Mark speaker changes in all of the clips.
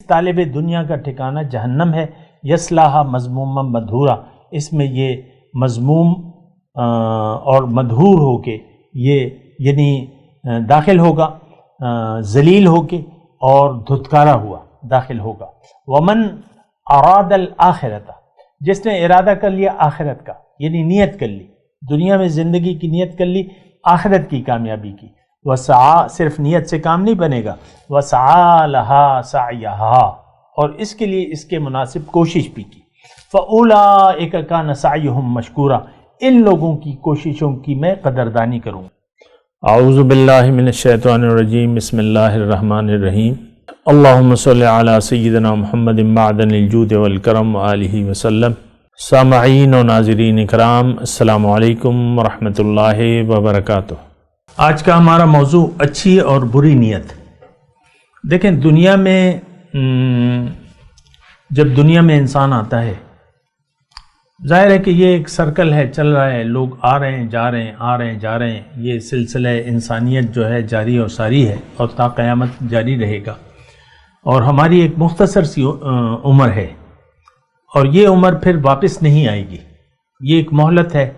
Speaker 1: طالب دنیا کا ٹھکانہ جہنم ہے، یصلاھا مذموما مدحورا، اس میں یہ مذموم اور مدحور ہو کے یہ یعنی داخل ہوگا، ذلیل ہو کے اور دھتکارا ہوا داخل ہوگا۔ ومن اراد الآخرۃ، جس نے ارادہ کر لیا آخرت کا، یعنی نیت کر لی، دنیا میں زندگی کی نیت کر لی آخرت کی کامیابی کی، وسعی، صرف نیت سے کام نہیں بنے گا، وسعی لہا سعیہا، اور اس کے لیے اس کے مناسب کوشش بھی کی، فاولئک کان سعیہم مشکورا، ان لوگوں کی کوششوں کی میں قدردانی کروں۔
Speaker 2: اعوذ باللہ من الشیطان الرجیم، بسم اللہ الرحمن الرحیم، اللہم صلی علی سیدنا محمد معدن الجود والکرم وآلہ وسلم۔ سامعین و ناظرین اکرام، السلام علیکم ورحمۃ اللہ وبرکاتہ۔
Speaker 1: آج کا ہمارا موضوع اچھی اور بری نیت۔ دیکھیں، دنیا میں جب دنیا میں انسان آتا ہے، ظاہر ہے کہ یہ ایک سرکل ہے، چل رہا ہے، لوگ آ رہے ہیں جا رہے ہیں، آ رہے ہیں جا رہے ہیں، یہ سلسلہ انسانیت جو ہے جاری اور ساری ہے اور تا قیامت جاری رہے گا، اور ہماری ایک مختصر سی عمر ہے، اور یہ عمر پھر واپس نہیں آئے گی، یہ ایک مہلت ہے،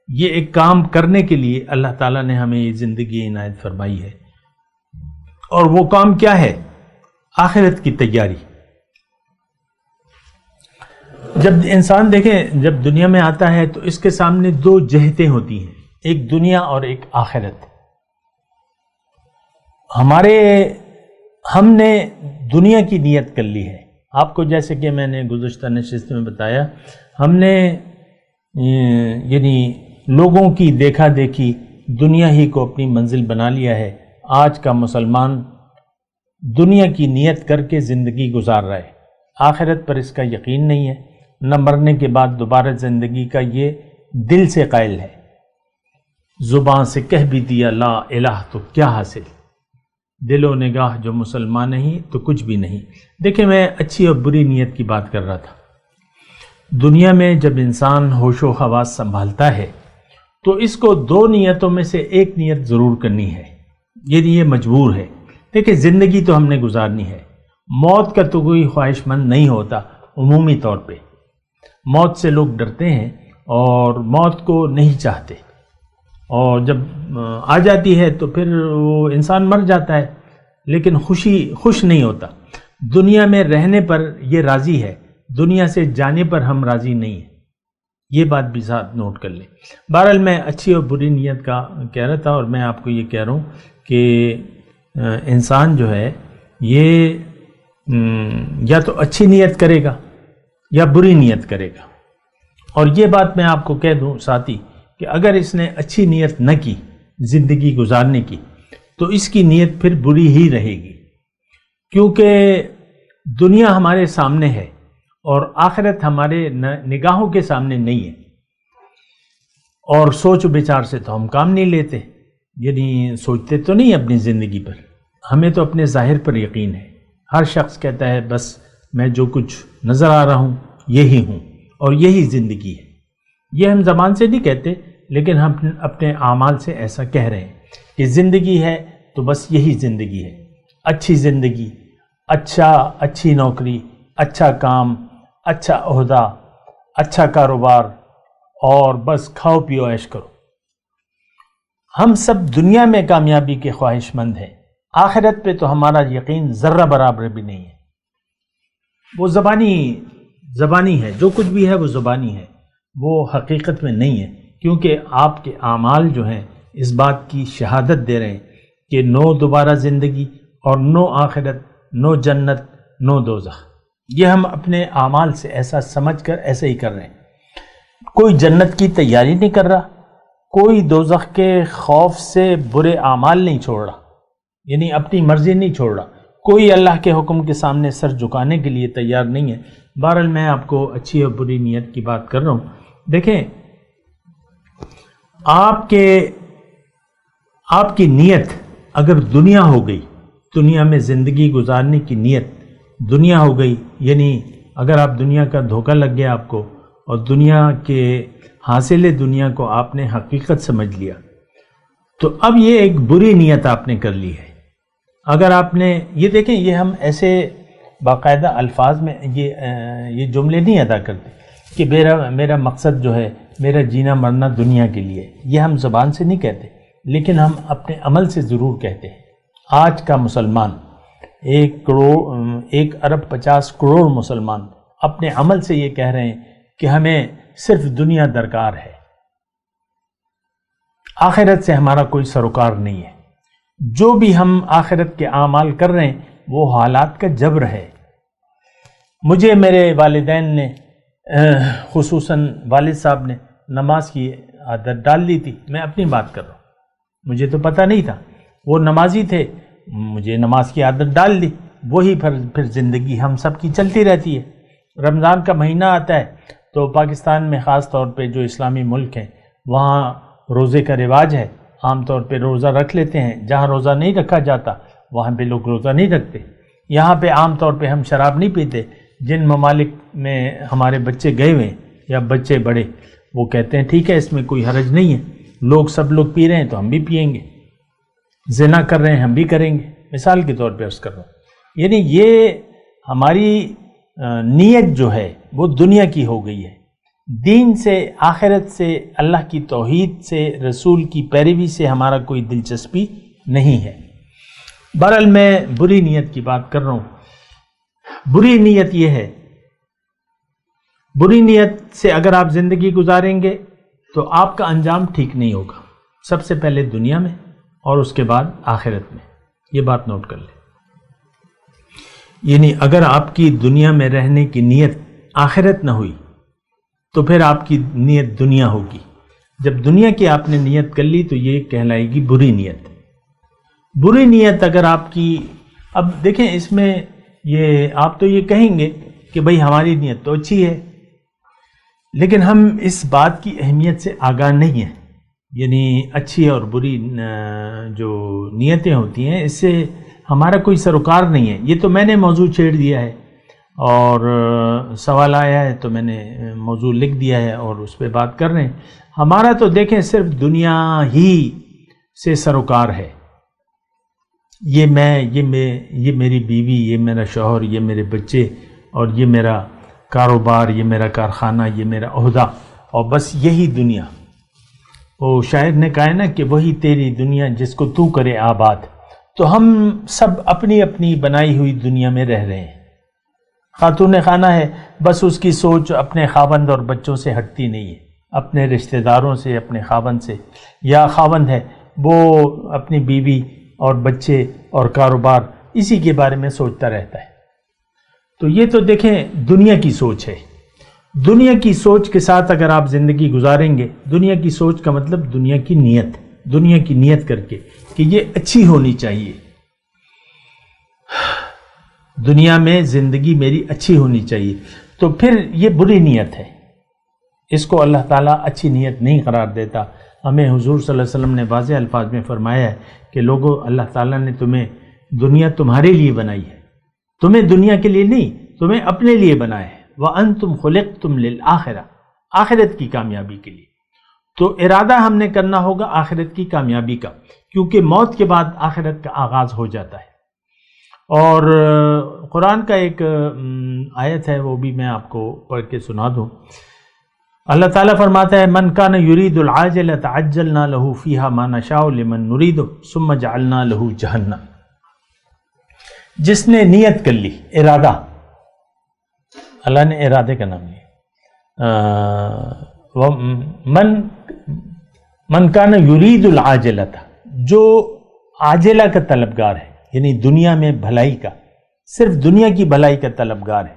Speaker 1: یہ ایک کام کرنے کے لیے اللہ تعالیٰ نے ہمیں یہ زندگی عنایت فرمائی ہے، اور وہ کام کیا ہے؟ آخرت کی تیاری۔ جب انسان دیکھیں، جب دنیا میں آتا ہے تو اس کے سامنے دو جہتیں ہوتی ہیں، ایک دنیا اور ایک آخرت۔ ہم نے دنیا کی نیت کر لی ہے، آپ کو جیسے کہ میں نے گزشتہ نشست میں بتایا، ہم نے یعنی لوگوں کی دیکھا دیکھی دنیا ہی کو اپنی منزل بنا لیا ہے۔ آج کا مسلمان دنیا کی نیت کر کے زندگی گزار رہا ہے، آخرت پر اس کا یقین نہیں ہے، نہ مرنے کے بعد دوبارہ زندگی کا یہ دل سے قائل ہے، زبان سے کہہ بھی دیا لا الہ تو کیا حاصل، دل و نگاہ جو مسلمان نہیں تو کچھ بھی نہیں۔ دیکھیں، میں اچھی اور بری نیت کی بات کر رہا تھا۔ دنیا میں جب انسان ہوش و حواس سنبھالتا ہے تو اس کو دو نیتوں میں سے ایک نیت ضرور کرنی ہے، یہ مجبور ہے۔ دیکھیں، زندگی تو ہم نے گزارنی ہے، موت کا تو کوئی خواہش مند نہیں ہوتا عمومی طور پہ، موت سے لوگ ڈرتے ہیں اور موت کو نہیں چاہتے، اور جب آ جاتی ہے تو پھر وہ انسان مر جاتا ہے، لیکن خوش نہیں ہوتا۔ دنیا میں رہنے پر یہ راضی ہے، دنیا سے جانے پر ہم راضی نہیں ہیں، یہ بات بھی ساتھ نوٹ کر لیں۔ بہرحال میں اچھی اور بری نیت کا کہہ رہا تھا، اور میں آپ کو یہ کہہ رہا ہوں کہ انسان جو ہے یہ یا تو اچھی نیت کرے گا یا بری نیت کرے گا، اور یہ بات میں آپ کو کہہ دوں ساتھی کہ اگر اس نے اچھی نیت نہ کی زندگی گزارنے کی تو اس کی نیت پھر بری ہی رہے گی، کیونکہ دنیا ہمارے سامنے ہے اور آخرت ہمارے نگاہوں کے سامنے نہیں ہے، اور سوچ و بچار سے تو ہم کام نہیں لیتے، یعنی سوچتے تو نہیں اپنی زندگی پر، ہمیں تو اپنے ظاہر پر یقین ہے۔ ہر شخص کہتا ہے بس میں جو کچھ نظر آ رہا ہوں یہی ہوں اور یہی زندگی ہے، یہ ہم زبان سے نہیں کہتے، لیکن ہم اپنے اعمال سے ایسا کہہ رہے ہیں کہ زندگی ہے تو بس یہی زندگی ہے، اچھی زندگی، اچھی نوکری، اچھا کام، اچھا عہدہ، اچھا کاروبار، اور بس کھاؤ پیو عیش کرو۔ ہم سب دنیا میں کامیابی کے خواہش مند ہیں، آخرت پہ تو ہمارا یقین ذرہ برابر بھی نہیں ہے، وہ زبانی ہے، جو کچھ بھی ہے وہ زبانی ہے، وہ حقیقت میں نہیں ہے، کیونکہ آپ کے اعمال جو ہیں اس بات کی شہادت دے رہے ہیں کہ نو دوبارہ زندگی اور نو آخرت، نو جنت، نو دوزخ۔ یہ ہم اپنے اعمال سے ایسا سمجھ کر ایسے ہی کر رہے ہیں، کوئی جنت کی تیاری نہیں کر رہا، کوئی دوزخ کے خوف سے برے اعمال نہیں چھوڑ رہا، یعنی اپنی مرضی نہیں چھوڑ رہا، کوئی اللہ کے حکم کے سامنے سر جھکانے کے لیے تیار نہیں ہے۔ بہرحال میں آپ کو اچھی اور بری نیت کی بات کر رہا ہوں۔ دیکھیں، آپ کی نیت اگر دنیا ہو گئی، دنیا میں زندگی گزارنے کی نیت دنیا ہو گئی، یعنی اگر آپ دنیا کا دھوکہ لگ گیا آپ کو، اور دنیا کے حاصل دنیا کو آپ نے حقیقت سمجھ لیا، تو اب یہ ایک بری نیت آپ نے کر لی ہے۔ اگر آپ نے یہ دیکھیں، یہ ہم ایسے باقاعدہ الفاظ میں یہ جملے نہیں ادا کرتے کہ میرا مقصد جو ہے میرا جینا مرنا دنیا کے لیے، یہ ہم زبان سے نہیں کہتے، لیکن ہم اپنے عمل سے ضرور کہتے ہیں۔ آج کا مسلمان 1.50 کروڑ مسلمان اپنے عمل سے یہ کہہ رہے ہیں کہ ہمیں صرف دنیا درکار ہے، آخرت سے ہمارا کوئی سروکار نہیں ہے۔ جو بھی ہم آخرت کے اعمال کر رہے ہیں وہ حالات کا جبر ہے۔ مجھے میرے والدین نے خصوصاً والد صاحب نے نماز کی عادت ڈال دی تھی، میں اپنی بات کر رہا ہوں، مجھے تو پتہ نہیں تھا، وہ نمازی تھے، مجھے نماز کی عادت ڈال دی، وہی پھر زندگی ہم سب کی چلتی رہتی ہے۔ رمضان کا مہینہ آتا ہے تو پاکستان میں خاص طور پہ جو اسلامی ملک ہیں وہاں روزے کا رواج ہے، عام طور پہ روزہ رکھ لیتے ہیں، جہاں روزہ نہیں رکھا جاتا وہاں پہ لوگ روزہ نہیں رکھتے۔ یہاں پہ عام طور پہ ہم شراب نہیں پیتے، جن ممالک میں ہمارے بچے گئے ہوئے یا بچے بڑے وہ کہتے ہیں ٹھیک ہے اس میں کوئی حرج نہیں ہے، لوگ سب لوگ پی رہے ہیں تو ہم بھی پئیں گے، زنا کر رہے ہیں ہم بھی کریں گے، مثال کے طور پہ عرض کر رہا ہوں۔ یعنی یہ ہماری نیت جو ہے وہ دنیا کی ہو گئی ہے، دین سے، آخرت سے، اللہ کی توحید سے، رسول کی پیروی سے ہمارا کوئی دلچسپی نہیں ہے۔ بہرحال میں بری نیت کی بات کر رہا ہوں۔ بری نیت یہ ہے، بری نیت سے اگر آپ زندگی گزاریں گے تو آپ کا انجام ٹھیک نہیں ہوگا، سب سے پہلے دنیا میں اور اس کے بعد آخرت میں، یہ بات نوٹ کر لیں۔ یعنی اگر آپ کی دنیا میں رہنے کی نیت آخرت نہ ہوئی تو پھر آپ کی نیت دنیا ہوگی، جب دنیا کی آپ نے نیت کر لی تو یہ کہلائے گی بری نیت۔ بری نیت اگر آپ کی، اب دیکھیں اس میں یہ آپ تو یہ کہیں گے کہ بھئی ہماری نیت تو اچھی ہے، لیکن ہم اس بات کی اہمیت سے آگاہ نہیں ہیں، یعنی اچھی اور بری جو نیتیں ہوتی ہیں اس سے ہمارا کوئی سروکار نہیں ہے۔ یہ تو میں نے موضوع چھیڑ دیا ہے اور سوال آیا ہے تو میں نے موضوع لکھ دیا ہے اور اس پہ بات کر رہے ہیں۔ ہمارا تو دیکھیں صرف دنیا ہی سے سروکار ہے، یہ میری بیوی، یہ میرا شوہر، یہ میرے بچے اور یہ میرا کاروبار، یہ میرا کارخانہ، یہ میرا عہدہ، اور بس یہی دنیا۔ وہ شاعر نے کہا ہے نا کہ وہی تیری دنیا جس کو تو کرے آباد۔ تو ہم سب اپنی اپنی بنائی ہوئی دنیا میں رہ رہے ہیں۔ خاتون خانہ ہے، بس اس کی سوچ اپنے خاوند اور بچوں سے ہٹتی نہیں ہے، اپنے رشتہ داروں سے، اپنے خاوند سے، یا خاوند ہے وہ اپنی بیوی اور بچے اور کاروبار اسی کے بارے میں سوچتا رہتا ہے۔ تو یہ تو دیکھیں دنیا کی سوچ ہے۔ دنیا کی سوچ کے ساتھ اگر آپ زندگی گزاریں گے، دنیا کی سوچ کا مطلب دنیا کی نیت، دنیا کی نیت کر کے کہ یہ اچھی ہونی چاہیے، دنیا میں زندگی میری اچھی ہونی چاہیے، تو پھر یہ بری نیت ہے، اس کو اللہ تعالیٰ اچھی نیت نہیں قرار دیتا۔ ہمیں حضور صلی اللہ علیہ وسلم نے واضح الفاظ میں فرمایا ہے کہ لوگو، اللہ تعالیٰ نے تمہیں دنیا تمہارے لیے بنائی ہے، تمہیں دنیا کے لیے نہیں، تمہیں اپنے لیے بنایا ہے۔ وَأَنْتُمْ خُلِقْتُمْ لِلْآخِرَةِ، آخرت کی کامیابی کے لیے۔ تو ارادہ ہم نے کرنا ہوگا آخرت کی کامیابی کا، کیونکہ موت کے بعد آخرت کا آغاز ہو جاتا ہے۔ اور قرآن کا ایک آیت ہے، وہ بھی میں آپ کو پڑھ کے سنا دوں۔ اللہ تعالیٰ فرماتا ہے من کان یرید العاجلۃ عجلنا له فیہا ما نشاء لمن نرید ثم جعلنا له جہنم۔ جس نے نیت کر لی، ارادہ، اللہ نے ارادے کا نام لیا، من کان یرید العاجلۃ، جو عاجلہ کا طلبگار ہے، یعنی دنیا میں بھلائی کا، صرف دنیا کی بھلائی کا طلبگار ہے،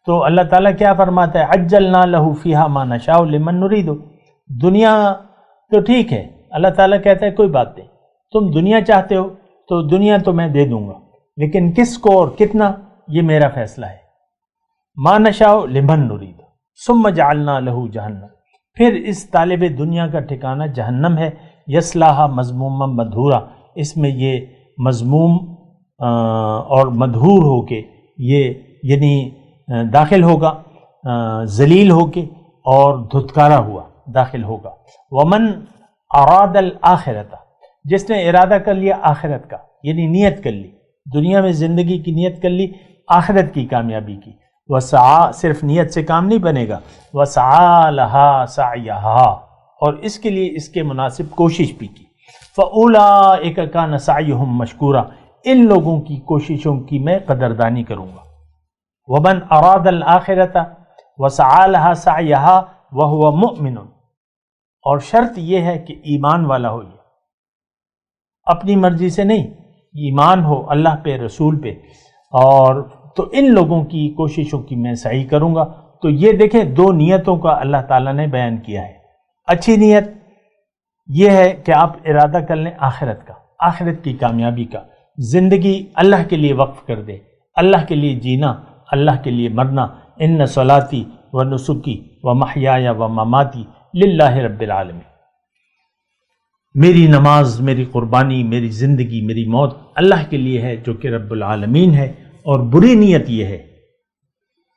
Speaker 1: تو اللہ تعالیٰ کیا فرماتا ہے؟ عجلنا لہ فیہا ما نشاء لمن نرید۔ دنیا تو ٹھیک ہے، اللہ تعالیٰ کہتا ہے کوئی بات نہیں، تم دنیا چاہتے ہو تو دنیا تو میں دے دوں گا، لیکن کس کو اور کتنا یہ میرا فیصلہ ہے۔ ما نشاء لمن نرید ثم جعلنا لہ جہنم، پھر اس طالب دنیا کا ٹھکانہ جہنم ہے، یصلاھا مذموما مدحورا، اس میں یہ مذموم اور مدحور ہو کے یہ یعنی داخل ہوگا، ذلیل ہو کے اور دھتکارا ہوا داخل ہوگا۔ ومن اراد الآخرۃ، جس نے ارادہ کر لیا آخرت کا، یعنی نیت کر لی، دنیا میں زندگی کی نیت کر لی، آخرت کی کامیابی کی. وسعا صرف نیت سے کام نہیں بنے گا، وسعا لہا سعیہا، اور اس کے لیے اس کے مناسب کوشش بھی کی. فاولئک کان سعیہم مشکورا، ان لوگوں کی کوششوں کی میں قدردانی کروں گا. ومن اراد الآخرۃ وسعا لہا سعیہا وہو مؤمن، اور شرط یہ ہے کہ ایمان والا ہو، یہ اپنی مرضی سے نہیں، ایمان ہو اللہ پہ، رسول پہ. اور تو ان لوگوں کی کوششوں کی میں سعی کروں گا. تو یہ دیکھیں دو نیتوں کا اللہ تعالیٰ نے بیان کیا ہے. اچھی نیت یہ ہے کہ آپ ارادہ کر لیں آخرت کا، آخرت کی کامیابی کا، زندگی اللہ کے لیے وقف کر دے، اللہ کے لیے جینا، اللہ کے لیے مرنا. ان صلاتی و نسکی و محیای و مماتی للہ رب العالمین، میری نماز، میری قربانی، میری زندگی، میری موت اللہ کے لیے ہے جو کہ رب العالمین ہے. اور بری نیت یہ ہے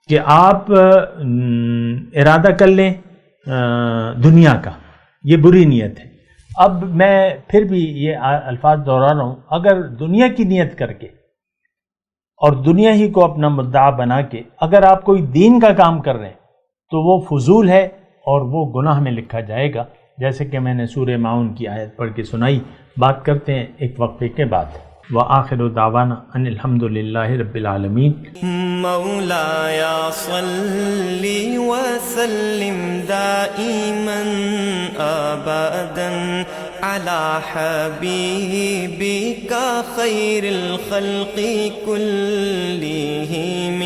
Speaker 1: کہ آپ ارادہ کر لیں دنیا کا، یہ بری نیت ہے. اب میں پھر بھی یہ الفاظ دہرا رہا ہوں، اگر دنیا کی نیت کر کے اور دنیا ہی کو اپنا مدعا بنا کے اگر آپ کوئی دین کا کام کر رہے ہیں تو وہ فضول ہے اور وہ گناہ میں لکھا جائے گا، جیسے کہ میں نے سورہ معون کی آیت پڑھ کے سنائی. بات کرتے ہیں ایک وقفے کے بعد. وآخر دعوانا ان الحمد للہ رب العالمین.
Speaker 3: مولایا صلی وسلم دائما ابدا على حبیبک خیر الخلق كلهم